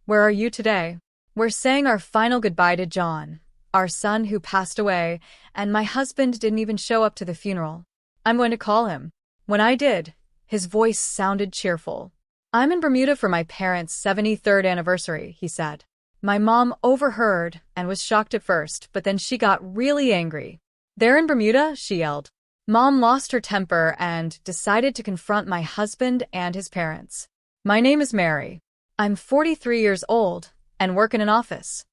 Where are you today? We're saying our final goodbye to John, our son who passed away, and my husband didn't even show up to the funeral. I'm going to call him. When I did, his voice sounded cheerful. I'm in Bermuda for my parents' 73rd anniversary, he said. My mom overheard and was shocked at first, but then she got really angry. They're in Bermuda? She yelled. Mom lost her temper and decided to confront my husband and his parents. My name is Mary. I'm 43 years old and work in an office.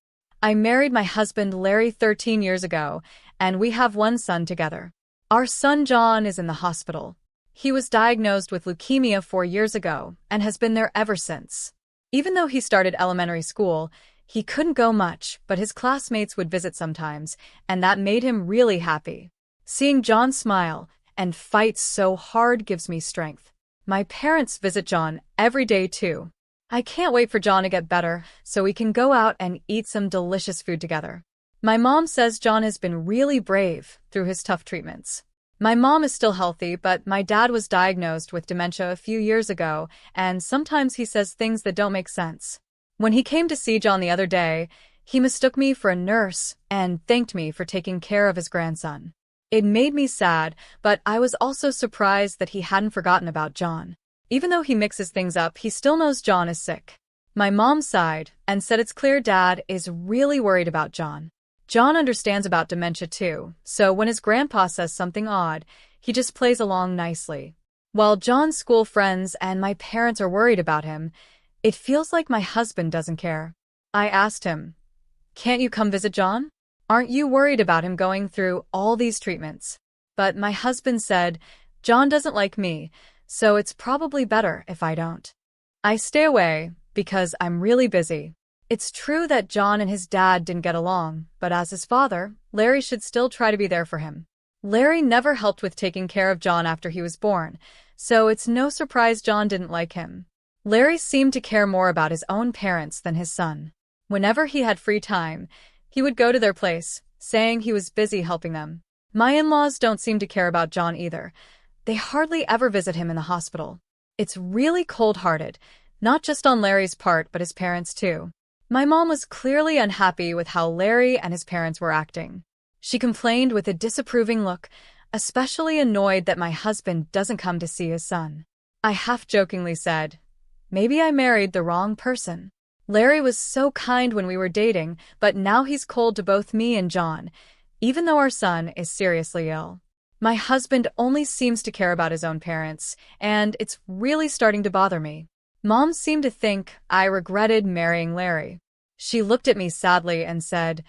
I married my husband Larry 13 years ago, and we have one son together. Our son John is in the hospital. He was diagnosed with leukemia 4 years ago and has been there ever since. Even though he started elementary school, he couldn't go much, but his classmates would visit sometimes, and that made him really happy. Seeing John smile and fight so hard gives me strength. My parents visit John every day too. I can't wait for John to get better so we can go out and eat some delicious food together. My mom says John has been really brave through his tough treatments. My mom is still healthy, but my dad was diagnosed with dementia a few years ago, and sometimes he says things that don't make sense. When he came to see John the other day, he mistook me for a nurse and thanked me for taking care of his grandson. It made me sad, but I was also surprised that he hadn't forgotten about John. Even though he mixes things up, he still knows John is sick. My mom sighed and said it's clear Dad is really worried about John. John understands about dementia too, so when his grandpa says something odd, he just plays along nicely. While John's school friends and my parents are worried about him, it feels like my husband doesn't care. I asked him, "Can't you come visit John? Aren't you worried about him going through all these treatments?" But my husband said, "John doesn't like me, so it's probably better if I don't. I stay away because I'm really busy." It's true that John and his dad didn't get along, but as his father, Larry should still try to be there for him. Larry never helped with taking care of John after he was born, so it's no surprise John didn't like him. Larry seemed to care more about his own parents than his son. Whenever he had free time, he would go to their place, saying he was busy helping them. My in-laws don't seem to care about John either. They hardly ever visit him in the hospital. It's really cold-hearted, not just on Larry's part but his parents too. My mom was clearly unhappy with how Larry and his parents were acting. She complained with a disapproving look, especially annoyed that my husband doesn't come to see his son. I half-jokingly said, "Maybe I married the wrong person. Larry was so kind when we were dating, but now he's cold to both me and John, even though our son is seriously ill." My husband only seems to care about his own parents, and it's really starting to bother me. Mom seemed to think I regretted marrying Larry. She looked at me sadly and said,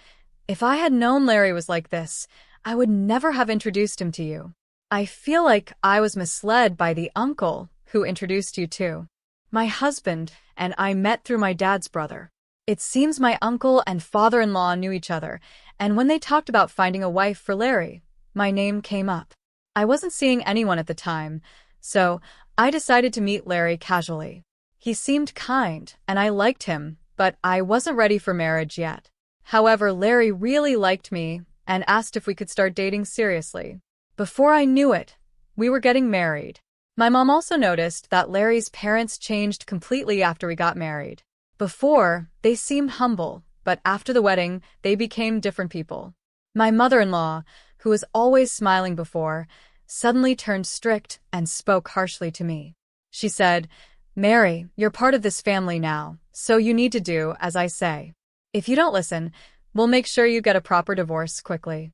"If I had known Larry was like this, I would never have introduced him to you. I feel like I was misled by the uncle who introduced you to. My husband and I met through my dad's brother. It seems my uncle and father-in-law knew each other, and when they talked about finding a wife for Larry, my name came up. I wasn't seeing anyone at the time, so I decided to meet Larry casually. He seemed kind, and I liked him, but I wasn't ready for marriage yet. However, Larry really liked me and asked if we could start dating seriously. Before I knew it, we were getting married. My mom also noticed that Larry's parents changed completely after we got married. Before, they seemed humble, but after the wedding, they became different people. My mother-in-law, who was always smiling before, suddenly turned strict and spoke harshly to me. She said, "Mary, you're part of this family now, so you need to do as I say. If you don't listen, we'll make sure you get a proper divorce quickly."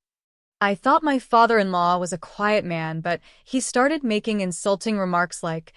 I thought my father-in-law was a quiet man, but he started making insulting remarks like,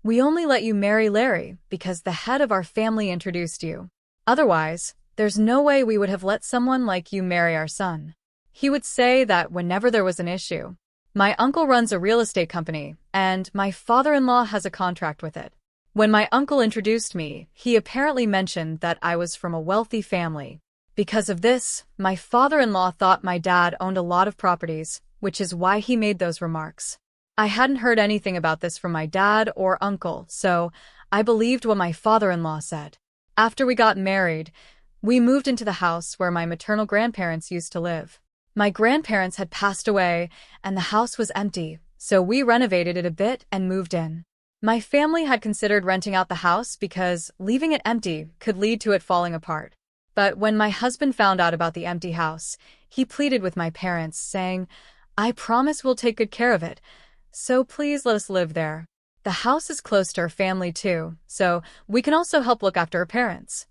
"We only let you marry Larry because the head of our family introduced you. Otherwise, there's no way we would have let someone like you marry our son." He would say that whenever there was an issue. My uncle runs a real estate company, and my father-in-law has a contract with it. When my uncle introduced me, he apparently mentioned that I was from a wealthy family. Because of this, my father-in-law thought my dad owned a lot of properties, which is why he made those remarks. I hadn't heard anything about this from my dad or uncle, so I believed what my father-in-law said. After we got married, we moved into the house where my maternal grandparents used to live. My grandparents had passed away, and the house was empty, so we renovated it a bit and moved in. My family had considered renting out the house because leaving it empty could lead to it falling apart. But when my husband found out about the empty house, he pleaded with my parents, saying, "I promise we'll take good care of it, so please let us live there. The house is close to her family too, so we can also help look after her parents."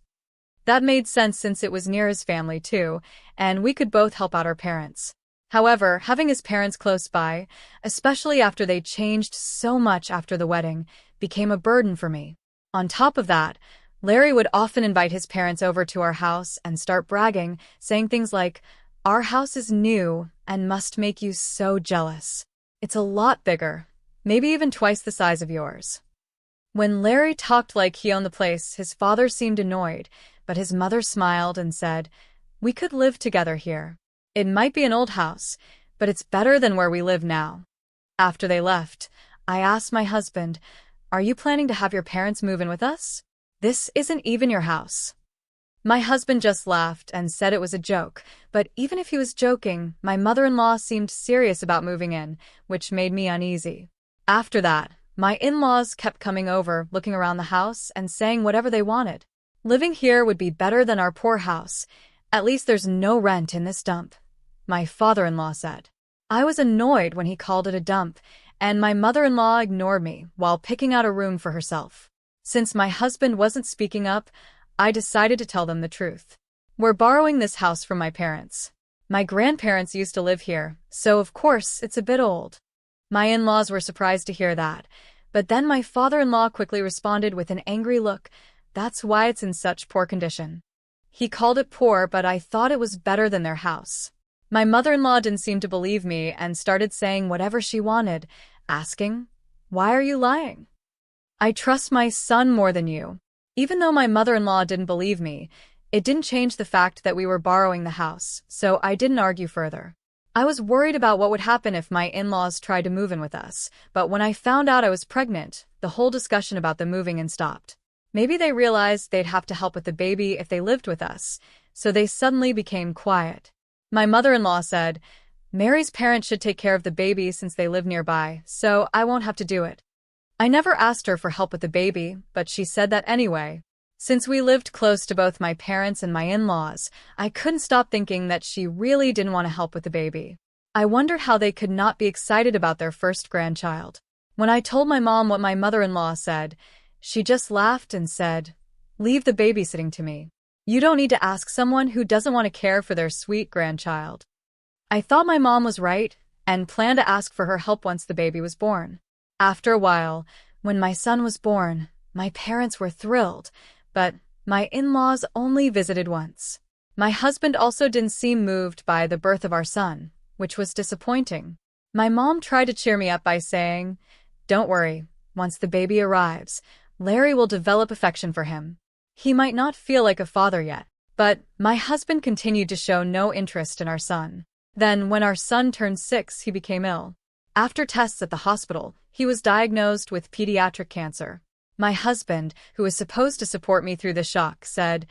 That made sense since it was near his family too, and we could both help out our parents. However, having his parents close by, especially after they changed so much after the wedding, became a burden for me. On top of that, Larry would often invite his parents over to our house and start bragging, saying things like, "Our house is new and must make you so jealous. It's a lot bigger, maybe even twice the size of yours." When Larry talked like he owned the place, his father seemed annoyed, but his mother smiled and said, "We could live together here. It might be an old house, but it's better than where we live now." After they left, I asked my husband, "Are you planning to have your parents move in with us? This isn't even your house." My husband just laughed and said it was a joke, but even if he was joking, my mother-in-law seemed serious about moving in, which made me uneasy. After that, my in-laws kept coming over, looking around the house and saying whatever they wanted. Living here would be better than our poor house. At least there's no rent in this dump, my father-in-law said. I was annoyed when he called it a dump, and my mother-in-law ignored me while picking out a room for herself. Since my husband wasn't speaking up, I decided to tell them the truth. We're borrowing this house from my parents. My grandparents used to live here, so of course it's a bit old. My in-laws were surprised to hear that, but then my father-in-law quickly responded with an angry look, "That's why it's in such poor condition." He called it poor, but I thought it was better than their house. My mother-in-law didn't seem to believe me and started saying whatever she wanted, asking, "Why are you lying? I trust my son more than you." Even though my mother-in-law didn't believe me, it didn't change the fact that we were borrowing the house, so I didn't argue further. I was worried about what would happen if my in-laws tried to move in with us, but when I found out I was pregnant, the whole discussion about the moving in stopped. Maybe they realized they'd have to help with the baby if they lived with us, so they suddenly became quiet. My mother-in-law said, "Mary's parents should take care of the baby since they live nearby, so I won't have to do it." I never asked her for help with the baby, but she said that anyway. Since we lived close to both my parents and my in-laws, I couldn't stop thinking that she really didn't want to help with the baby. I wondered how they could not be excited about their first grandchild. When I told my mom what my mother-in-law said, she just laughed and said, "Leave the babysitting to me. You don't need to ask someone who doesn't want to care for their sweet grandchild." I thought my mom was right and planned to ask for her help once the baby was born. After a while, when my son was born, my parents were thrilled, but my in-laws only visited once. My husband also didn't seem moved by the birth of our son, which was disappointing. My mom tried to cheer me up by saying, "Don't worry, once the baby arrives, Larry will develop affection for him. He might not feel like a father yet." But my husband continued to show no interest in our son. Then, when our son turned 6, he became ill. After tests at the hospital, he was diagnosed with pediatric cancer. My husband, who was supposed to support me through the shock, said,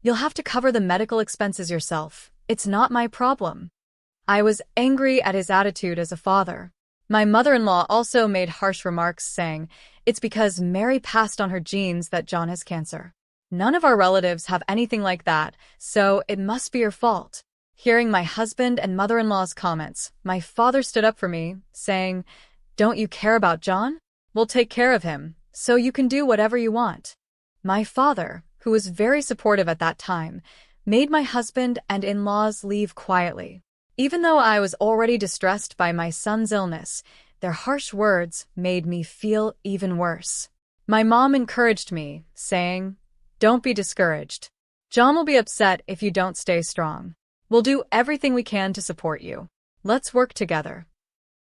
"You'll have to cover the medical expenses yourself. It's not my problem." I was angry at his attitude as a father. My mother-in-law also made harsh remarks saying, "It's because Mary passed on her genes that John has cancer. None of our relatives have anything like that, so it must be your fault." Hearing my husband and mother-in-law's comments, my father stood up for me, saying, "Don't you care about John? We'll take care of him, so you can do whatever you want." My father, who was very supportive at that time, made my husband and in-laws leave quietly. Even though I was already distressed by my son's illness, their harsh words made me feel even worse. My mom encouraged me, saying, "Don't be discouraged. John will be upset if you don't stay strong. We'll do everything we can to support you. Let's work together."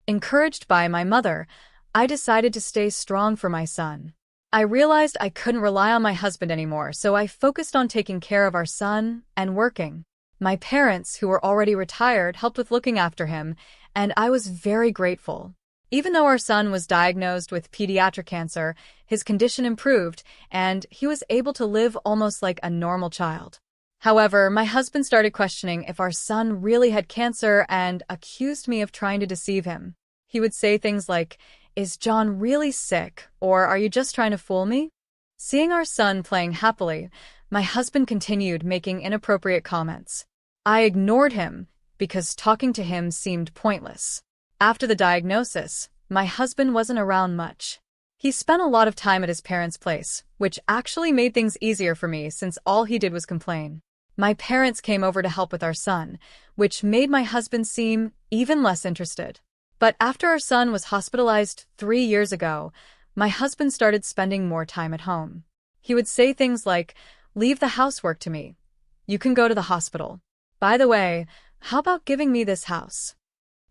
Encouraged by my mother, I decided to stay strong for my son. I realized I couldn't rely on my husband anymore, so I focused on taking care of our son and working. My parents, who were already retired, helped with looking after him, and I was very grateful. Even though our son was diagnosed with pediatric cancer, his condition improved, and he was able to live almost like a normal child. However, my husband started questioning if our son really had cancer and accused me of trying to deceive him. He would say things like, Is John really sick, or are you just trying to fool me? Seeing our son playing happily, my husband continued making inappropriate comments. I ignored him because talking to him seemed pointless. After the diagnosis, my husband wasn't around much. He spent a lot of time at his parents' place, which actually made things easier for me since all he did was complain. My parents came over to help with our son, which made my husband seem even less interested. But after our son was hospitalized 3 years ago, my husband started spending more time at home. He would say things like, "Leave the housework to me. You can go to the hospital. By the way, how about giving me this house?"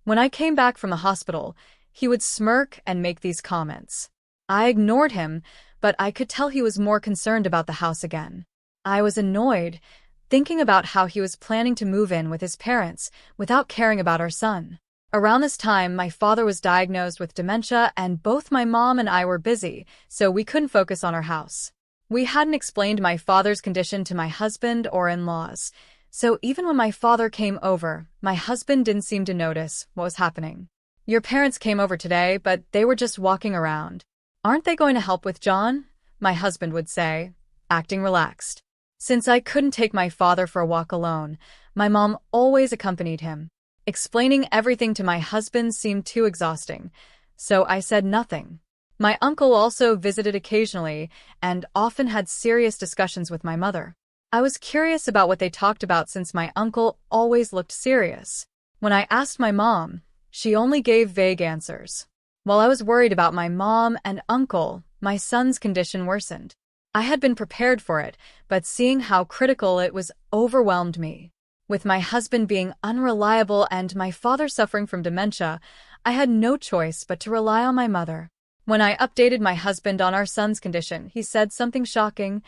When I came back from the hospital, he would smirk and make these comments. I ignored him, but I could tell he was more concerned about the house again. I was annoyed, thinking about how he was planning to move in with his parents without caring about our son. Around this time, my father was diagnosed with dementia, and both my mom and I were busy, so we couldn't focus on our house. We hadn't explained my father's condition to my husband or in-laws, so even when my father came over, my husband didn't seem to notice what was happening. "Your parents came over today, but they were just walking around. Aren't they going to help with John?" my husband would say, acting relaxed. Since I couldn't take my father for a walk alone, my mom always accompanied him. Explaining everything to my husband seemed too exhausting, so I said nothing. My uncle also visited occasionally and often had serious discussions with my mother. I was curious about what they talked about since my uncle always looked serious. When I asked my mom, she only gave vague answers. While I was worried about my mom and uncle, my son's condition worsened. I had been prepared for it, but seeing how critical it was overwhelmed me. With my husband being unreliable and my father suffering from dementia, I had no choice but to rely on my mother. When I updated my husband on our son's condition, he said something shocking.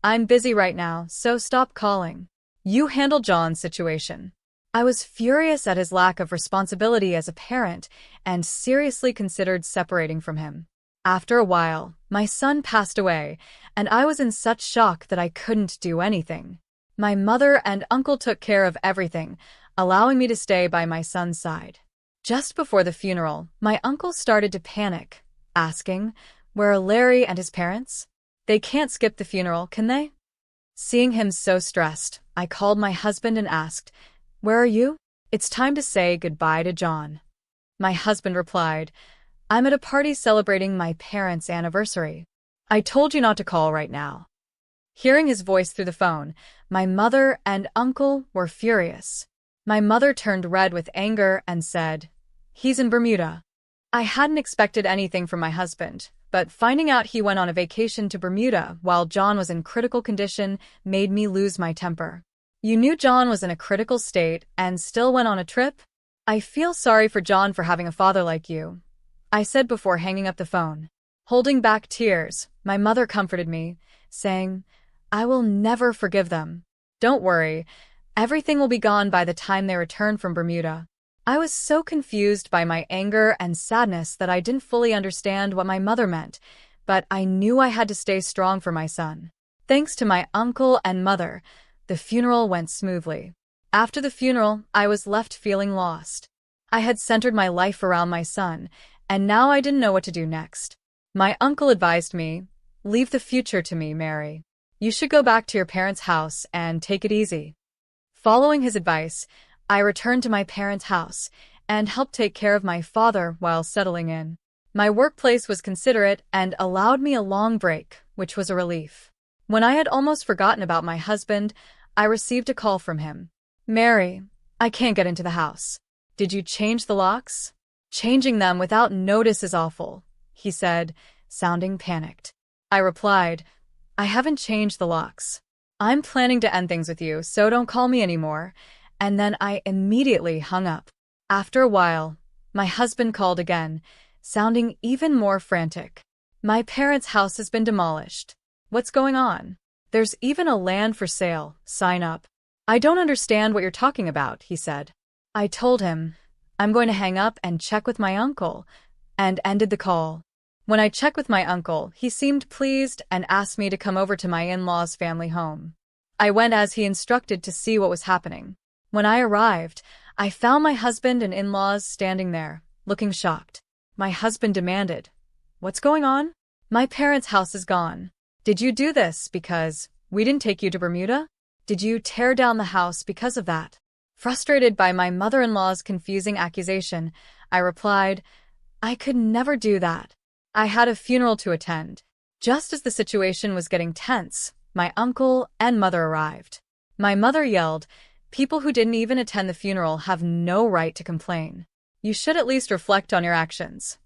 "I'm busy right now, so stop calling. You handle John's situation." I was furious at his lack of responsibility as a parent and seriously considered separating from him. After a while, my son passed away, and I was in such shock that I couldn't do anything. My mother and uncle took care of everything, allowing me to stay by my son's side. Just before the funeral, my uncle started to panic, asking, "Where are Larry and his parents? They can't skip the funeral, can they?" Seeing him so stressed, I called my husband and asked, "Where are you? It's time to say goodbye to John." My husband replied, "I'm at a party celebrating my parents' anniversary. I told you not to call right now." Hearing his voice through the phone, my mother and uncle were furious. My mother turned red with anger and said, "He's in Bermuda." I hadn't expected anything from my husband, but finding out he went on a vacation to Bermuda while John was in critical condition made me lose my temper. "You knew John was in a critical state and still went on a trip? I feel sorry for John for having a father like you," I said before hanging up the phone. Holding back tears, my mother comforted me, saying, "I will never forgive them. Don't worry, everything will be gone by the time they return from Bermuda." I was so confused by my anger and sadness that I didn't fully understand what my mother meant, but I knew I had to stay strong for my son. Thanks to my uncle and mother, the funeral went smoothly. After the funeral, I was left feeling lost. I had centered my life around my son, and now I didn't know what to do next. My uncle advised me, "Leave the future to me, Mary. You should go back to your parents' house and take it easy." Following his advice, I returned to my parents' house and helped take care of my father while settling in. My workplace was considerate and allowed me a long break, which was a relief. When I had almost forgotten about my husband, I received a call from him. "Mary, I can't get into the house. Did you change the locks?" "Changing them without notice is awful," he said, sounding panicked. I replied, "I haven't changed the locks. I'm planning to end things with you, so don't call me anymore," and then I immediately hung up. After a while, my husband called again, sounding even more frantic. "My parents' house has been demolished. What's going on? There's even a land for sale, sign up." "I don't understand what you're talking about," he said. I told him, "I'm going to hang up and check with my uncle," and ended the call. When I checked with my uncle, he seemed pleased and asked me to come over to my in-laws' family home. I went as he instructed to see what was happening. When I arrived, I found my husband and in-laws standing there, looking shocked. My husband demanded. What's going on? My parents' house is gone. Did you do this because we didn't take you to Bermuda? Did you tear down the house because of that? Frustrated by my mother-in-law's confusing accusation, I replied, I could never do that. I had a funeral to attend. Just as the situation was getting tense, my uncle and mother arrived. My mother yelled, people who didn't even attend the funeral have no right to complain. You should at least reflect on your actions.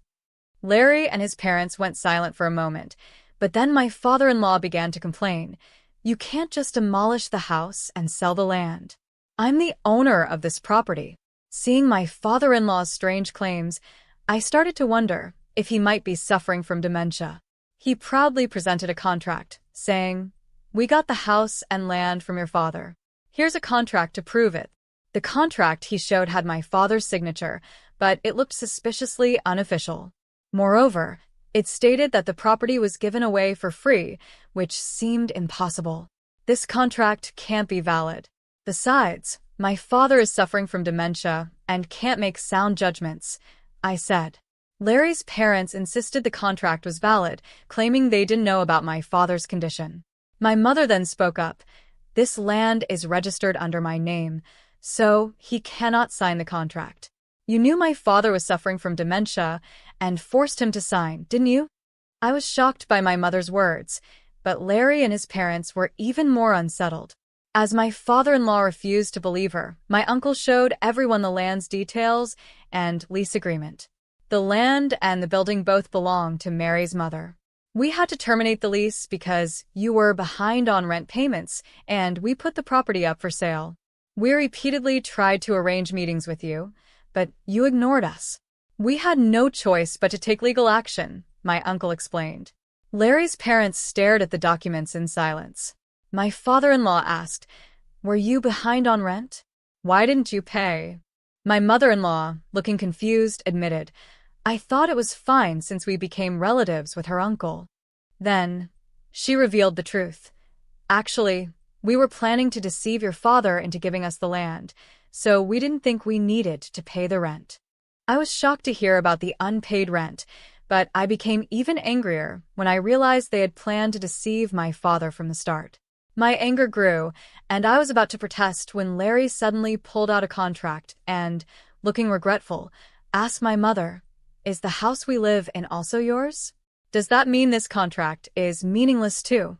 Larry and his parents went silent for a moment, but then my father-in-law began to complain. You can't just demolish the house and sell the land. I'm the owner of this property. Seeing my father-in-law's strange claims, I started to wonder if he might be suffering from dementia. He proudly presented a contract, saying, we got the house and land from your father. Here's a contract to prove it. The contract he showed had my father's signature, but it looked suspiciously unofficial. Moreover, it stated that the property was given away for free, which seemed impossible. This contract can't be valid. Besides, my father is suffering from dementia and can't make sound judgments, I said. Larry's parents insisted the contract was valid, claiming they didn't know about my father's condition. My mother then spoke up. This land is registered under my name, so he cannot sign the contract. You knew my father was suffering from dementia and forced him to sign, didn't you? I was shocked by my mother's words, but Larry and his parents were even more unsettled. As my father-in-law refused to believe her, my uncle showed everyone the land's details and lease agreement. The land and the building both belonged to Mary's mother. We had to terminate the lease because you were behind on rent payments, and we put the property up for sale. We repeatedly tried to arrange meetings with you, but you ignored us. We had no choice but to take legal action, my uncle explained. Larry's parents stared at the documents in silence. My father-in-law asked, were you behind on rent? Why didn't you pay? My mother-in-law, looking confused, admitted, I thought it was fine since we became relatives with her uncle. Then, she revealed the truth. Actually, we were planning to deceive your father into giving us the land, so we didn't think we needed to pay the rent. I was shocked to hear about the unpaid rent, but I became even angrier when I realized they had planned to deceive my father from the start. My anger grew, and I was about to protest when Larry suddenly pulled out a contract and, looking regretful, asked my mother, is the house we live in also yours? Does that mean this contract is meaningless too?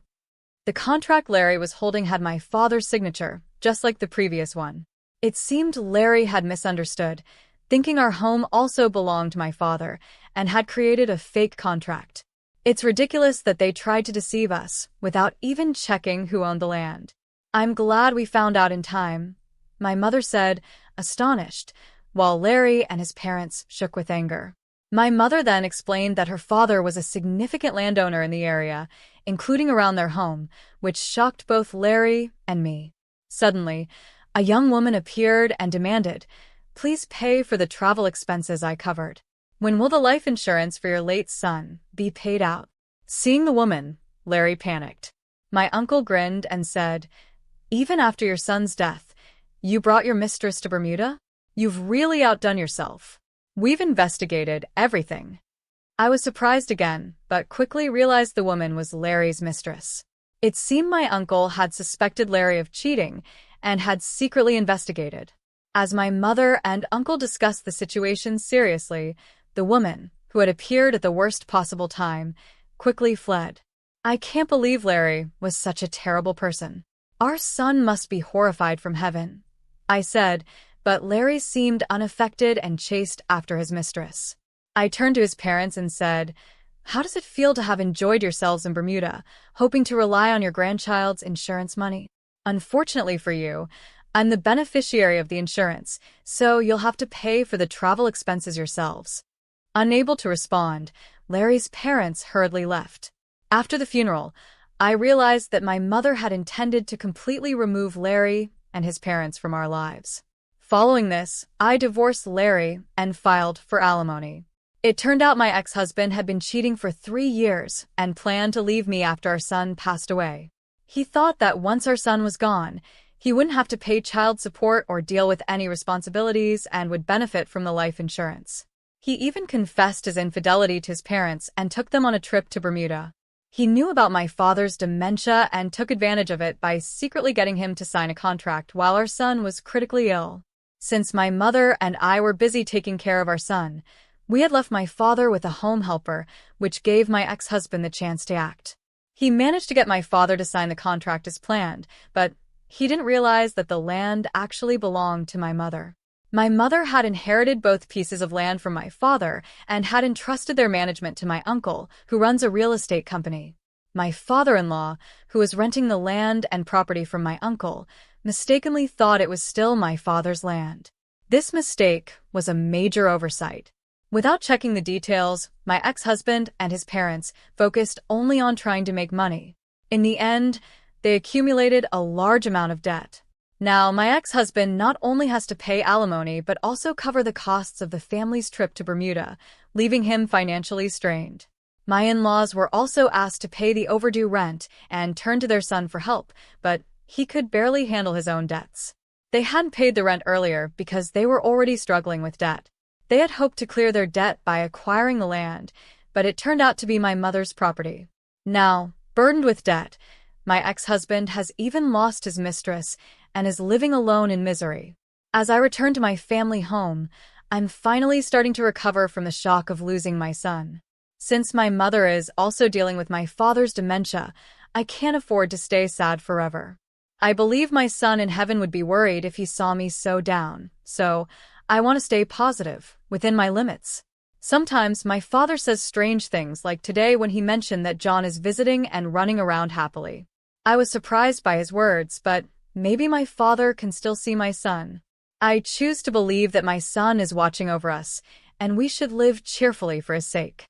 The contract Larry was holding had my father's signature, just like the previous one. It seemed Larry had misunderstood, thinking our home also belonged to my father, and had created a fake contract. It's ridiculous that they tried to deceive us without even checking who owned the land. I'm glad we found out in time, my mother said, astonished, while Larry and his parents shook with anger. My mother then explained that her father was a significant landowner in the area, including around their home, which shocked both Larry and me. Suddenly, a young woman appeared and demanded, please pay for the travel expenses I covered. When will the life insurance for your late son be paid out? Seeing the woman, Larry panicked. My uncle grinned and said, even after your son's death, you brought your mistress to Bermuda? You've really outdone yourself. We've investigated everything. I was surprised again, but quickly realized the woman was Larry's mistress. It seemed my uncle had suspected Larry of cheating and had secretly investigated. As my mother and uncle discussed the situation seriously, the woman, who had appeared at the worst possible time, quickly fled. I can't believe Larry was such a terrible person. Our son must be horrified from heaven, I said, but Larry seemed unaffected and chased after his mistress. I turned to his parents and said, how does it feel to have enjoyed yourselves in Bermuda, hoping to rely on your grandchild's insurance money? Unfortunately for you, I'm the beneficiary of the insurance, so you'll have to pay for the travel expenses yourselves. Unable to respond, Larry's parents hurriedly left. After the funeral, I realized that my mother had intended to completely remove Larry and his parents from our lives. Following this, I divorced Larry and filed for alimony. It turned out my ex-husband had been cheating for 3 years and planned to leave me after our son passed away. He thought that once our son was gone, he wouldn't have to pay child support or deal with any responsibilities and would benefit from the life insurance. He even confessed his infidelity to his parents and took them on a trip to Bermuda. He knew about my father's dementia and took advantage of it by secretly getting him to sign a contract while our son was critically ill. Since my mother and I were busy taking care of our son, we had left my father with a home helper, which gave my ex-husband the chance to act. He managed to get my father to sign the contract as planned, but he didn't realize that the land actually belonged to my mother. My mother had inherited both pieces of land from my father and had entrusted their management to my uncle, who runs a real estate company. My father-in-law, who was renting the land and property from my uncle, mistakenly thought it was still my father's land. This mistake was a major oversight. Without checking the details, my ex-husband and his parents focused only on trying to make money. In the end, they accumulated a large amount of debt. Now, my ex-husband not only has to pay alimony but also cover the costs of the family's trip to Bermuda, leaving him financially strained. My in-laws were also asked to pay the overdue rent and turn to their son for help, but he could barely handle his own debts. They hadn't paid the rent earlier because they were already struggling with debt. They had hoped to clear their debt by acquiring the land, but it turned out to be my mother's property. Now, burdened with debt, my ex-husband has even lost his mistress and is living alone in misery. As I return to my family home, I'm finally starting to recover from the shock of losing my son. Since my mother is also dealing with my father's dementia, I can't afford to stay sad forever. I believe my son in heaven would be worried if he saw me so down, so I want to stay positive, within my limits. Sometimes my father says strange things like today when he mentioned that John is visiting and running around happily. I was surprised by his words, but maybe my father can still see my son. I choose to believe that my son is watching over us, and we should live cheerfully for his sake.